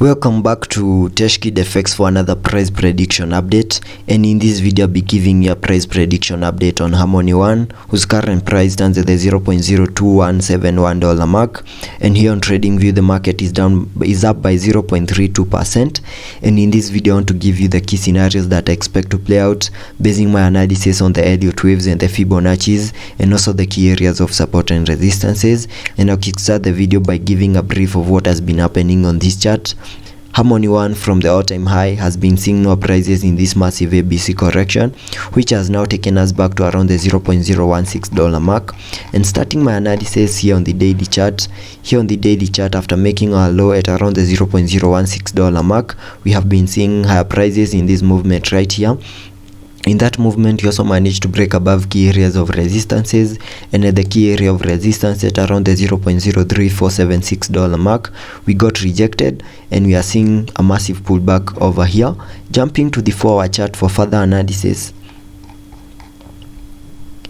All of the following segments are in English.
Welcome back to Teshkid FX for another price prediction update, and in this video I'll be giving you a price prediction update on Harmony One, whose current price stands at the $0.02171 mark, and here on TradingView the market is up by 0.32%. And in this video I want to give you the key scenarios that I expect to play out, basing my analysis on the Elliot waves and the Fibonacci's, and also the key areas of support and resistances. And I'll kickstart the video by giving a brief of what has been happening on this chart. Harmony One, from the all-time high, has been seeing no prices in this massive ABC correction, which has now taken us back to around the $0.016 mark. And starting my analysis here on the daily chart, after making our low at around the $0.016 mark, we have been seeing higher prices in this movement right here. In that movement, we also managed to break above key areas of resistances, and at the key area of resistance at around the $0.03476 mark, we got rejected, and we are seeing a massive pullback over here. Jumping to the 4-hour chart for further analysis.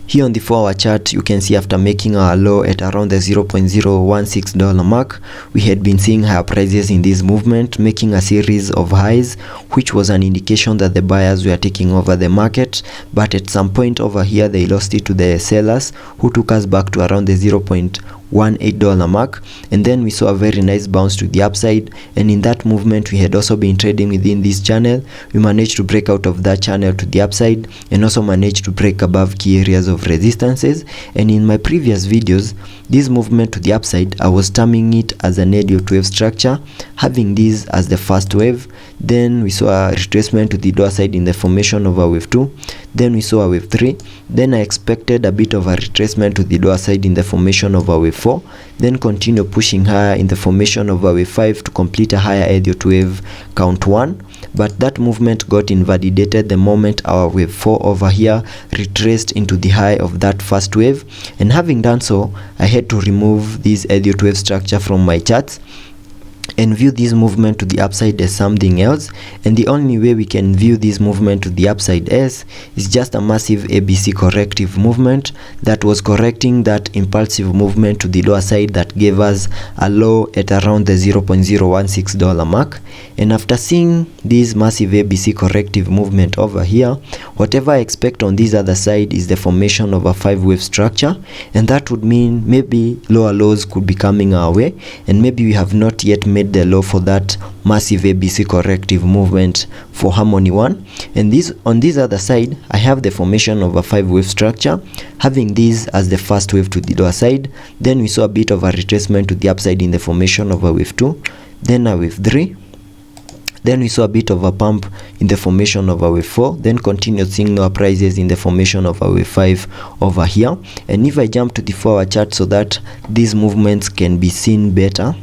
Here on the 4-hour chart, you can see after making our low at around the $0.016 mark, we had been seeing higher prices in this movement, making a series of highs, which was an indication that the buyers were taking over the market. But at some point over here, they lost it to the sellers, who took us back to around the $0.18 mark, and then we saw a very nice bounce to the upside. And in that movement, we had also been trading within this channel. We managed to break out of that channel to the upside, and also managed to break above key areas of resistances. And in my previous videos, this movement to the upside, I was terming it as an Elliot wave structure, having this as the first wave. Then we saw a retracement to the lower side in the formation of a wave 2. Then we saw a wave 3. Then I expected a bit of a retracement to the lower side in the formation of a wave 4. Then continue pushing higher in the formation of a wave 5 to complete a higher Elliot wave count 1. But that movement got invalidated the moment our wave 4 over here retraced into the high of that first wave. And having done so, I had to remove this Elliot wave structure from my charts and view this movement to the upside as something else. And the only way we can view this movement to the upside as is just a massive ABC corrective movement that was correcting that impulsive movement to the lower side that gave us a low at around the $0.016 mark. And after seeing this massive ABC corrective movement over here, whatever I expect on this other side is the formation of a 5-wave structure, and that would mean maybe lower lows could be coming our way, and maybe we have not yet made the low for that massive ABC corrective movement for Harmony One. And this, on this other side, I have the formation of a 5-wave structure, having this as the first wave to the lower side. Then we saw a bit of a retracement to the upside in the formation of a wave 2, then a wave 3. Then we saw a bit of a pump in the formation of a wave 4, then continued seeing lower prices in the formation of a wave 5 over here. And if I jump to the 4-hour chart so that these movements can be seen better,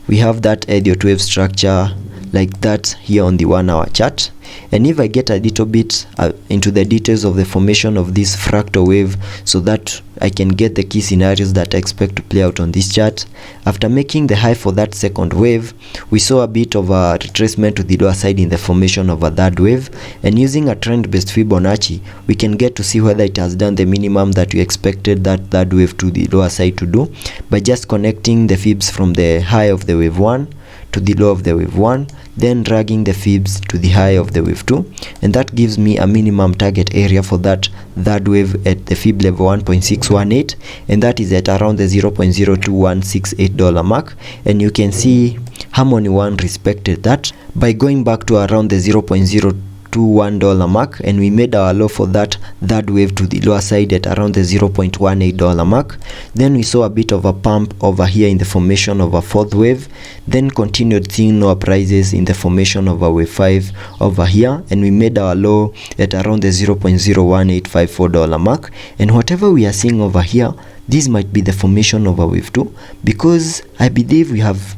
we have that Elliot wave structure like that here on the 1-hour chart. And if I get a little bit into the details of the formation of this fractal wave so that I can get the key scenarios that I expect to play out on this chart, after making the high for that second wave, we saw a bit of a retracement to the lower side in the formation of a third wave. And using a trend-based Fibonacci, we can get to see whether it has done the minimum that we expected that third wave to the lower side to do, by just connecting the fibs from the high of the wave 1 to the low of the wave 1, then dragging the fibs to the high of the wave 2, and that gives me a minimum target area for that third wave at the fib level 1.618, and that is at around the $0.02168 mark. And you can see Harmony One respected that by going back to around the $0.021 mark, and we made our low for that third wave to the lower side at around the $0.18 mark. Then we saw a bit of a pump over here in the formation of a 4th wave, then continued seeing lower prices in the formation of a wave 5 over here, and we made our low at around the $0.01854 mark. And whatever we are seeing over here, this might be the formation of a wave 2, because I believe we have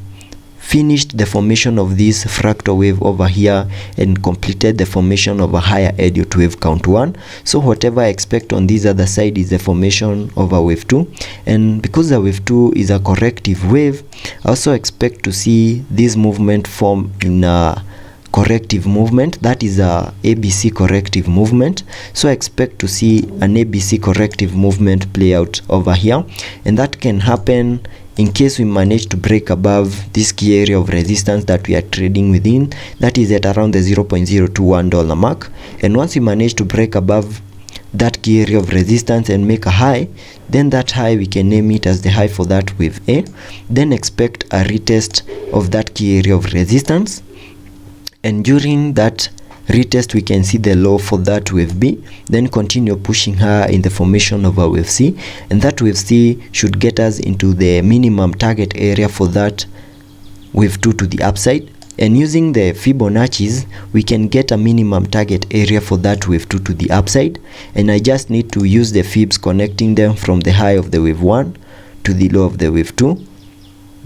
finished the formation of this fractal wave over here and completed the formation of a higher Elliot wave count 1. So whatever I expect on this other side is the formation of a wave 2, and because the wave 2 is a corrective wave, I also expect to see this movement form in a corrective movement, that is a ABC corrective movement. So I expect to see an ABC corrective movement play out over here, and that can happen in case we manage to break above this key area of resistance that we are trading within, that is at around the $0.021 mark. And once we manage to break above that key area of resistance and make a high, then that high we can name it as the high for that wave A. Then expect a retest of that key area of resistance, and during that retest we can see the low for that wave B, then continue pushing higher in the formation of a wave C, and that wave C should get us into the minimum target area for that wave 2 to the upside. And using the Fibonacci's, we can get a minimum target area for that wave 2 to the upside, and I just need to use the fibs connecting them from the high of the wave 1 to the low of the wave 2.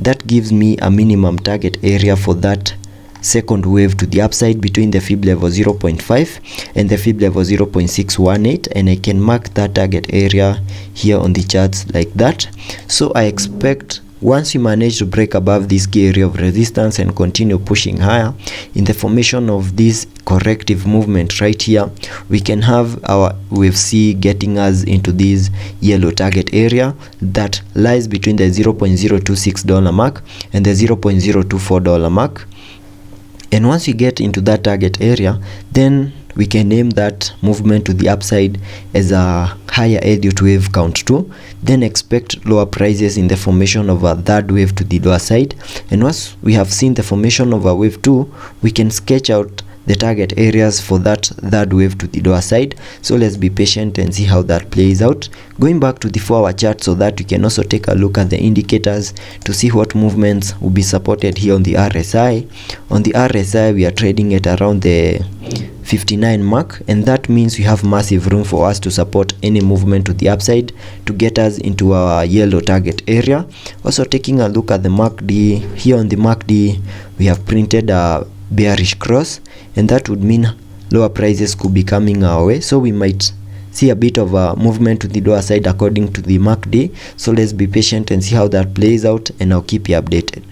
That gives me a minimum target area for that second wave to the upside between the fib level 0.5 and the fib level 0.618, and I can mark that target area here on the charts like that. So I expect once we manage to break above this key area of resistance and continue pushing higher in the formation of this corrective movement right here, we can have our wave C getting us into this yellow target area that lies between the $0.026 mark and the $0.024 mark. And once we get into that target area, then we can name that movement to the upside as a higher Elliot wave count 2. Then expect lower prices in the formation of a third wave to the lower side. And once we have seen the formation of a wave 2, we can sketch out the target areas for that third wave to the lower side. So let's be patient and see how that plays out. Going back to the 4-hour chart so that we can also take a look at the indicators to see what movements will be supported here on the RSI. On the RSI, we are trading at around the 59 mark, and that means we have massive room for us to support any movement to the upside to get us into our yellow target area. Also taking a look at the MACD, here on the MACD we have printed a bearish cross, and that would mean lower prices could be coming our way, so we might see a bit of a movement to the lower side according to the MACD. So let's be patient and see how that plays out, and I'll keep you updated.